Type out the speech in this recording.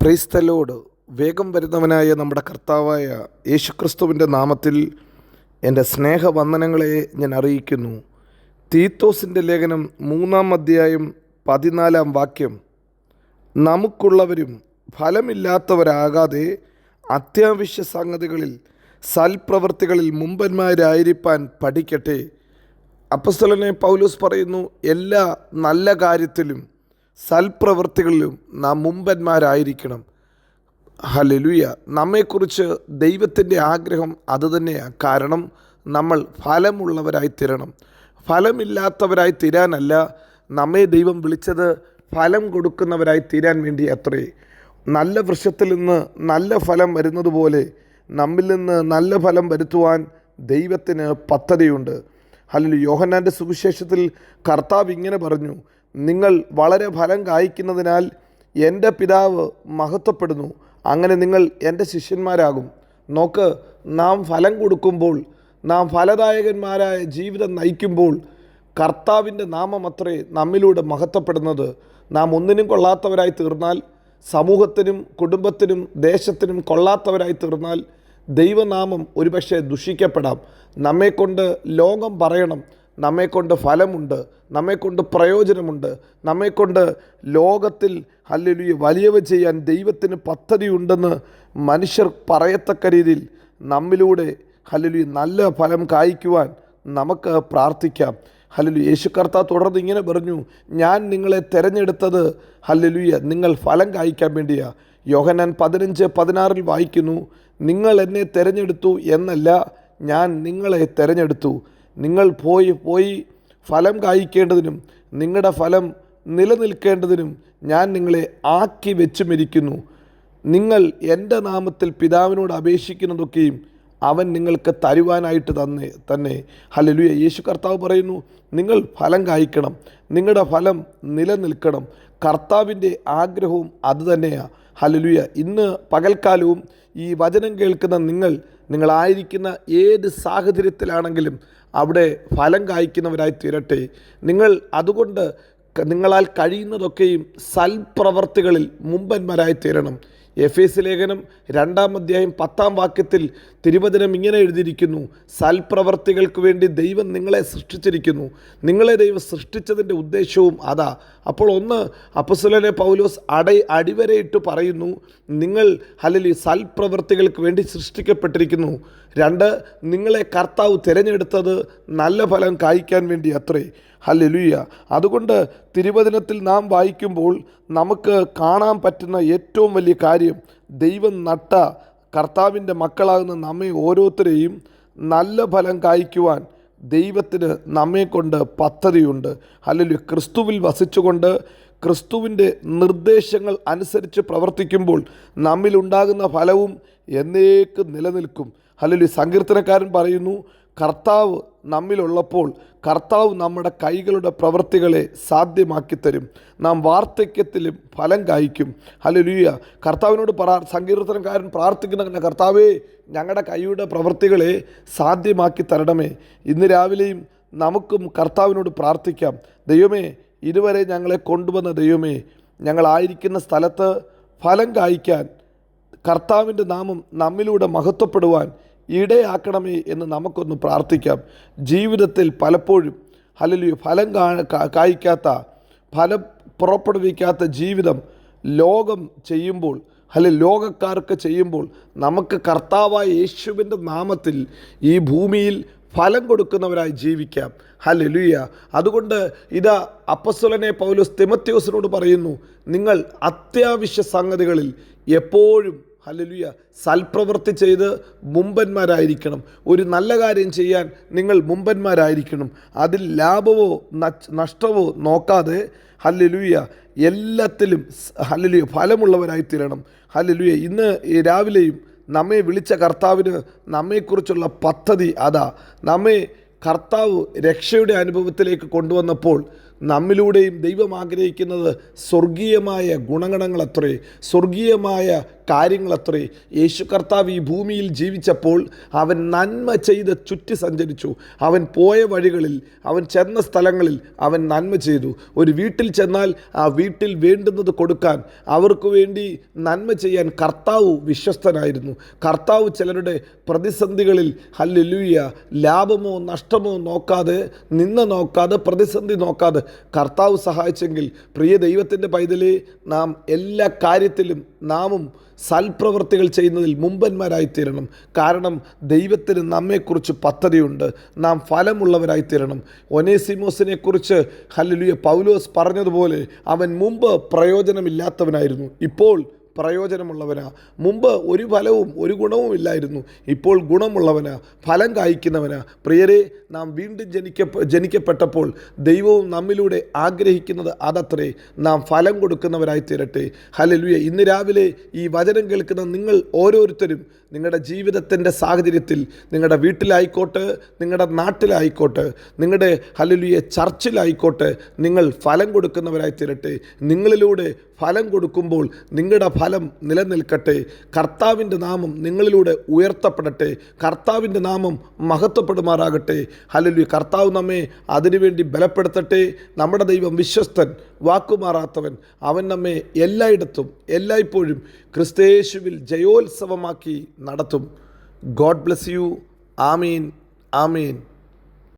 Praise the Lord. വേഗം വരുന്നവനായ നമ്മുടെ കർത്താവായ യേശുക്രിസ്തുവിൻ്റെ നാമത്തിൽ എൻ്റെ സ്നേഹവന്ദനങ്ങളെ ഞാൻ അറിയിക്കുന്നു. തീത്തോസിൻ്റെ ലേഖനം 3-ാം അധ്യായം 14-ാം വാക്യം, നമുക്കുള്ളവരും ഫലമില്ലാത്തവരാകാതെ അത്യാവശ്യ സംഗതികളിൽ സൽപ്രവൃത്തികളിൽ മുമ്പന്മാരായിരിക്കാൻ പഠിക്കട്ടെ. അപ്പോസ്തലനായ പൗലോസ് പറയുന്നു, എല്ലാ നല്ല കാര്യത്തിലും സൽപ്രവൃത്തികളിലും നാം മുമ്പന്മാരായിരിക്കണം. ഹല്ലേലൂയ. നമ്മെക്കുറിച്ച് ദൈവത്തിൻ്റെ ആഗ്രഹം അതുതന്നെയാണ്. കാരണം നമ്മൾ ഫലമുള്ളവരായി തീരണം. ഫലമില്ലാത്തവരായി തീരാനല്ല നമ്മെ ദൈവം വിളിച്ചത്, ഫലം കൊടുക്കുന്നവരായി തീരാൻ വേണ്ടി അത്രേ. നല്ല വൃക്ഷത്തിൽ നിന്ന് നല്ല ഫലം വരുന്നത് പോലെ നമ്മിൽ നിന്ന് നല്ല ഫലം വരുത്തുവാൻ ദൈവത്തിന് പദ്ധതിയുണ്ട്. ഹല്ലേലൂയ. യോഹന്നാൻ്റെ സുവിശേഷത്തിൽ കർത്താവ് ഇങ്ങനെ പറഞ്ഞു, നിങ്ങൾ വളരെ ഫലം കായ്ക്കുന്നതിനാൽ എൻ്റെ പിതാവ് മഹത്വപ്പെടുന്നു. അങ്ങനെ നിങ്ങൾ എൻ്റെ ശിഷ്യന്മാരാകും. നോക്ക്, നാം ഫലം കൊടുക്കുമ്പോൾ, നാം ഫലദായകന്മാരായ ജീവിതം നയിക്കുമ്പോൾ കർത്താവിൻ്റെ നാമം അത്രേ നമ്മിലൂടെ മഹത്വപ്പെടുന്നത്. നാം ഒന്നിനും കൊള്ളാത്തവരായി തീർന്നാൽ, സമൂഹത്തിനും കുടുംബത്തിനും ദേശത്തിനും കൊള്ളാത്തവരായി തീർന്നാൽ ദൈവനാമം ഒരുപക്ഷെ ദുഷിക്കപ്പെടാം. നമ്മെക്കൊണ്ട് ലോകം പറയണം, നമ്മെക്കൊണ്ട് ഫലമുണ്ട്, നമ്മെക്കൊണ്ട് പ്രയോജനമുണ്ട്, നമ്മെക്കൊണ്ട് ലോകത്തിൽ ഹല്ലേലൂയ വലിയവ ചെയ്യാൻ ദൈവത്തിന് പദ്ധതിയുണ്ടെന്ന് മനുഷ്യർ പറയത്തക്ക രീതിയിൽ നമ്മിലൂടെ ഹല്ലേലൂയ നല്ല ഫലം കായ്ക്കുവാൻ നമുക്ക് പ്രാർത്ഥിക്കാം. ഹല്ലേലൂയ. യേശു കർത്താവ് തുടർന്ന് ഇങ്ങനെ പറഞ്ഞു, ഞാൻ നിങ്ങളെ തിരഞ്ഞെടുത്തത് ഹല്ലേലൂയ നിങ്ങൾ ഫലം കായ്ക്കാൻ വേണ്ടിയാണ്. യോഹന്നാൻ 15:16 വായിക്കുന്നു, നിങ്ങൾ എന്നെ തിരഞ്ഞെടുത്തു എന്നല്ല, ഞാൻ നിങ്ങളെ തിരഞ്ഞെടുത്തു. നിങ്ങൾ പോയി ഫലം കായ്ക്കേണ്ടതിനും നിങ്ങളുടെ ഫലം നിലനിൽക്കേണ്ടതിനും ഞാൻ നിങ്ങളെ ആക്കി വെച്ചുമിരിക്കുന്നു. നിങ്ങൾ എൻ്റെ നാമത്തിൽ പിതാവിനോട് അപേക്ഷിക്കുന്നതൊക്കെയും അവൻ നിങ്ങൾക്ക് തരുവാനായിട്ട് തന്നെ. ഹല്ലേലൂയ. യേശു കർത്താവ് പറയുന്നു, നിങ്ങൾ ഫലം കായ്ക്കണം, നിങ്ങളുടെ ഫലം നിലനിൽക്കണം. കർത്താവിൻ്റെ ആഗ്രഹവും അതുതന്നെയാണ്. ഹല്ലേലൂയ. ഇന്ന് പകൽക്കാലവും ഈ വചനം കേൾക്കുന്ന നിങ്ങളായിരിക്കുന്ന ഏത് സാഹചര്യത്തിലാണെങ്കിലും അവിടെ ഫലം കായ്ക്കുന്നവരായി തീരട്ടെ. നിങ്ങൾ അതുകൊണ്ട് നിങ്ങളാൽ കഴിയുന്നതൊക്കെയും സൽപ്രവർത്തികളിൽ മുമ്പന്മാരായി തീരണം. എഫേസ്യ ലേഖനം 2-ാം അധ്യായം 10-ാം വാക്യത്തിൽ തിരുവചനം ഇങ്ങനെ എഴുതിയിരിക്കുന്നു, സൽപ്രവർത്തികൾക്ക് വേണ്ടി ദൈവം നിങ്ങളെ സൃഷ്ടിച്ചിരിക്കുന്നു. നിങ്ങളെ ദൈവം സൃഷ്ടിച്ചതിൻ്റെ ഉദ്ദേശവും അതാ. അപ്പോൾ ഒന്ന്, അപ്പോസ്തലനായ പൗലോസ് അടിവരയിട്ട് പറയുന്നു, നിങ്ങൾ ഹല്ലേലൂയ സൽപ്രവർത്തികൾക്ക് വേണ്ടി സൃഷ്ടിക്കപ്പെട്ടിരിക്കുന്നു. 2, നിങ്ങളെ കർത്താവ് തിരഞ്ഞെടുത്തത് നല്ല ഫലം കായ്ക്കാൻ വേണ്ടി അത്രേ. ഹല്ലേലൂയ. അതുകൊണ്ട് തിരുവചനത്തിൽ നാം വായിക്കുമ്പോൾ നമുക്ക് കാണാൻ പറ്റുന്ന ഏറ്റവും വലിയ കാര്യം, ദൈവം നട്ട കർത്താവിൻ്റെ മക്കളാകുന്ന നമ്മെ ഓരോരുത്തരെയും നല്ല ഫലം കായ്ക്കുവാൻ ദൈവത്തിന് നമ്മെക്കൊണ്ട് പദ്ധതിയുണ്ട്. ഹല്ലേലൂയ. ക്രിസ്തുവിൽ വസിച്ചുകൊണ്ട് ക്രിസ്തുവിൻ്റെ നിർദ്ദേശങ്ങൾ അനുസരിച്ച് പ്രവർത്തിക്കുമ്പോൾ നമ്മിലുണ്ടാകുന്ന ഫലവും എന്നേക്കും നിലനിൽക്കും. ഹല്ലേലൂയ. സങ്കീർത്തനക്കാരൻ പറയുന്നു, കർത്താവ് നമ്മിലുള്ളപ്പോൾ കർത്താവ് നമ്മുടെ കൈകളുടെ പ്രവൃത്തികളെ സാധ്യമാക്കി തരും. നാം വാർദ്ധക്യത്തിലും ഫലം കായ്ക്കും. ഹല്ലേലൂയ. കർത്താവിനോട് സങ്കീർത്തനക്കാരൻ പ്രാർത്ഥിക്കുന്ന, കർത്താവേ, ഞങ്ങളുടെ കൈയുടെ പ്രവൃത്തികളെ സാധ്യമാക്കി തരണമേ. ഇന്ന് രാവിലെയും നമുക്കും കർത്താവിനോട് പ്രാർത്ഥിക്കാം. ദൈവമേ, ഇതുവരെ ഞങ്ങളെ കൊണ്ടുവന്ന ദൈവമേ, ഞങ്ങളായിരിക്കുന്ന സ്ഥലത്ത് ഫലം കായ്ക്കാൻ, കർത്താവിൻ്റെ നാമം നമ്മിലൂടെ മഹത്വപ്പെടുവാൻ ഇടയാക്കണമേ എന്ന് നമുക്കൊന്ന് പ്രാർത്ഥിക്കാം. ജീവിതത്തിൽ പലപ്പോഴും ഹല്ലേലൂയ ഫലം കായ്ക്കാത്ത, ഫലം പുറപ്പെടുവിക്കാത്ത ജീവിതം ലോകം ചെയ്യുമ്പോൾ, ലോകക്കാർക്ക് ചെയ്യുമ്പോൾ നമുക്ക് കർത്താവായ യേശുവിൻ്റെ നാമത്തിൽ ഈ ഭൂമിയിൽ ഫലം കൊടുക്കുന്നവരായി ജീവിക്കാം. ഹല്ലേലൂയ. അതുകൊണ്ട് ഇതാ അപ്പോസ്തലനായ പൗലോസ് തിമോഥെയോസിനോട് പറയുന്നു, നിങ്ങൾ അത്യാവശ്യ സംഗതികളിൽ എപ്പോഴും ഹല്ലേലൂയ സൽപ്രവൃത്തി ചെയ്ത് മുമ്പന്മാരായിരിക്കണം. ഒരു നല്ല കാര്യം ചെയ്യാൻ നിങ്ങൾ മുമ്പന്മാരായിരിക്കണം. അതിൽ ലാഭമോ നഷ്ടമോ നോക്കാതെ ഹല്ലേലൂയ എല്ലാത്തിലും ഹല്ലേലൂയ ഫലമുള്ളവരായി തീരണം. ഹല്ലേലൂയ. ഇന്ന് രാവിലെയും നമ്മെ വിളിച്ച കർത്താവിന് നമ്മെക്കുറിച്ചുള്ള പദ്ധതി അതാ. നമ്മെ കർത്താവ് രക്ഷയുടെ അനുഭവത്തിലേക്ക് കൊണ്ടുവന്നപ്പോൾ നമ്മിലൂടെയും ദൈവം ആഗ്രഹിക്കുന്നത് സ്വർഗീയമായ ഗുണഗണങ്ങളത്രേ, സ്വർഗീയമായ കാര്യങ്ങളത്രേ. യേശു കർത്താവ് ഈ ഭൂമിയിൽ ജീവിച്ചപ്പോൾ അവൻ നന്മ ചെയ്ത് ചുറ്റി സഞ്ചരിച്ചു. അവൻ പോയ വഴികളിൽ, അവൻ ചെന്ന സ്ഥലങ്ങളിൽ അവൻ നന്മ ചെയ്തു. ഒരു വീട്ടിൽ ചെന്നാൽ ആ വീട്ടിൽ വേണ്ടുന്നത് കൊടുക്കാൻ, അവർക്ക് വേണ്ടി നന്മ ചെയ്യാൻ കർത്താവ് വിശ്വസ്തനായിരുന്നു. കർത്താവ് ചിലരുടെ പ്രതിസന്ധികളിൽ ഹല്ലേലൂയ ലാഭമോ നഷ്ടമോ നോക്കാതെ, നിന്ന നോക്കാതെ, പ്രതിസന്ധി നോക്കാതെ കർത്താവ് സഹായിച്ചെങ്കിൽ പ്രിയ ദൈവത്തിൻ്റെ പൈതലേ, നാം എല്ലാ കാര്യത്തിലും നാമും സൽപ്രവൃത്തികൾ ചെയ്യുന്നതിൽ മുമ്പന്മാരായിത്തീരണം. കാരണം ദൈവത്തിന് നമ്മെക്കുറിച്ച് പദ്ധതിയുണ്ട്. നാം ഫലമുള്ളവരായിത്തീരണം. ഒനേസിമോസിനെക്കുറിച്ച് ഹല്ലേലൂയ പൗലോസ് പറഞ്ഞതുപോലെ അവൻ മുമ്പ് പ്രയോജനമില്ലാത്തവനായിരുന്നു, ഇപ്പോൾ പ്രയോജനമുള്ളവനാ. മുമ്പ് ഒരു ഫലവും ഒരു ഗുണവും ഇല്ലായിരുന്നു, ഇപ്പോൾ ഗുണമുള്ളവനാ, ഫലം കായ്ക്കുന്നവനാ. പ്രിയരെ, നാം വീണ്ടും ജനിക്കപ്പെട്ടപ്പോൾ ദൈവവും നമ്മിലൂടെ ആഗ്രഹിക്കുന്നത് അതത്രേ, നാം ഫലം കൊടുക്കുന്നവരായി തീരട്ടെ. ഹല്ലേലൂയ. ഇന്ന് രാവിലെ ഈ വചനം കേൾക്കുന്ന നിങ്ങൾ ഓരോരുത്തരും നിങ്ങളുടെ ജീവിതത്തിൻ്റെ സാഹചര്യത്തിൽ, നിങ്ങളുടെ വീട്ടിലായിക്കോട്ടെ, നിങ്ങളുടെ നാട്ടിലായിക്കോട്ടെ, നിങ്ങളുടെ ഹല്ലേലൂയ ചർച്ചിലായിക്കോട്ടെ, നിങ്ങൾ ഫലം കൊടുക്കുന്നവരായി തീരട്ടെ. നിങ്ങളിലൂടെ ഫലം കൊടുക്കുമ്പോൾ നിങ്ങളുടെ ഫലം നിലനിൽക്കട്ടെ. കർത്താവിൻ്റെ നാമം നിങ്ങളിലൂടെ ഉയർത്തപ്പെടട്ടെ. കർത്താവിൻ്റെ നാമം മഹത്വപ്പെടുമാറാകട്ടെ. ഹല്ലേലൂയ. കർത്താവ് നമ്മെ അതിനുവേണ്ടി ബലപ്പെടുത്തട്ടെ. നമ്മുടെ ദൈവം വിശ്വസ്തൻ, വാക്കുമാറാത്തവൻ. അവൻ നമ്മെ എല്ലായിടത്തും എല്ലായ്പ്പോഴും ക്രിസ്തയേശുവിൽ ജയോത്സവമാക്കി നടത്തും. God bless you. Amin, Amin.